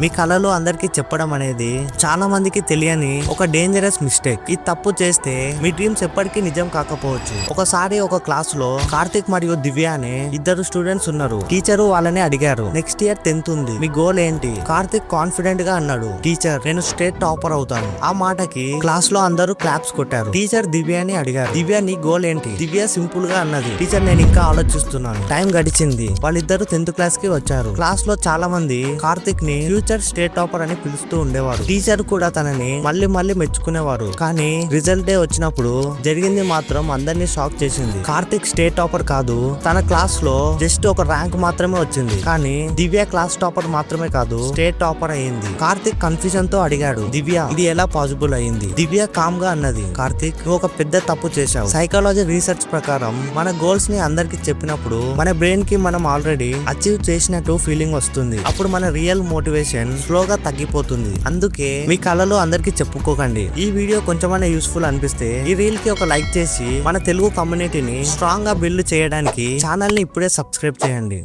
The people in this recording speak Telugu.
మీ కళలు అందరికీ చెప్పడం అనేది చాలా మందికి తెలియని ఒక డేంజరస్ మిస్టేక్. ఈ తప్పు చేస్తే మీ డ్రీమ్స్ ఎప్పటికీ నిజం కాకపోవచ్చు. ఒకసారి ఒక క్లాస్ లో కార్తిక్ మరియు దివ్య అనే ఇద్దరు స్టూడెంట్స్ ఉన్నారు. టీచరు వాళ్ళని అడిగారు, నెక్స్ట్ ఇయర్ 10th ఉంది, మీ గోల్ ఏంటి? కార్తిక్ కాన్ఫిడెంట్ గా అన్నాడు, టీచర్ నేను స్టేట్ టాపర్ అవుతాను. ఆ మాటకి క్లాస్ లో అందరూ క్లాప్స్ కొట్టారు. టీచర్ దివ్యని అడిగారు, దివ్య నీ గోల్ ఏంటి? దివ్య సింపుల్ గా అన్నది, టీచర్ నేను ఇంకా ఆలోచిస్తున్నాను. టైం గడిచింది. వాళ్ళిద్దరు 10th క్లాస్ కి వచ్చారు. క్లాస్ లో చాలా మంది కార్తిక్ ని ఫ్యూచర్ స్టేట్ టాపర్ అని పిలుస్తూ ఉండేవారు. టీచర్ కూడా తనని మళ్ళీ మళ్ళీ మెచ్చుకునేవారు. కానీ రిజల్ట్ డే వచ్చినప్పుడు జరిగింది మాత్రం అందరినీ షాక్ చేసింది. కార్తిక్ స్టేట్ టాపర్ కాదు, తన క్లాస్ లో జస్ట్ ఒక ర్యాంక్ మాత్రమే వచ్చింది. కానీ దివ్య క్లాస్ టాపర్ మాత్రమే కాదు, స్టేట్ టాపర్ అయింది. కార్తిక్ కన్ఫ్యూజన్ తో అడిగాడు, దివ్య ఇది ఎలా పాసిబుల్ అయింది? దివ్య కామ్ గా అన్నది, కార్తిక్ నువ్వు ఒక పెద్ద తప్పు చేశావు. సైకాలజీ రీసెర్చ్ ప్రకారం మన గోల్స్ ని అందరికి చెప్పినప్పుడు మన బ్రెయిన్ కి మనం ఆల్రెడీ అచీవ్ చేసినట్టు ఫీలింగ్ వస్తుంది. అప్పుడు మన రియల్ మోటివేషన్ స్లోగా తగ్గిపోతుంది. అందుకే మీ కళలు అందరికి చెప్పుకోకండి. ఈ వీడియో కొంచెమైనా యూస్ఫుల్ అనిపిస్తే ఈ రీల్ కి ఒక లైక్ చేసి మన తెలుగు కమ్యూనిటీని స్ట్రాంగ్ గా బిల్డ్ చేయడానికి ఛానల్ ని ఇప్పుడే సబ్స్క్రైబ్ చేయండి.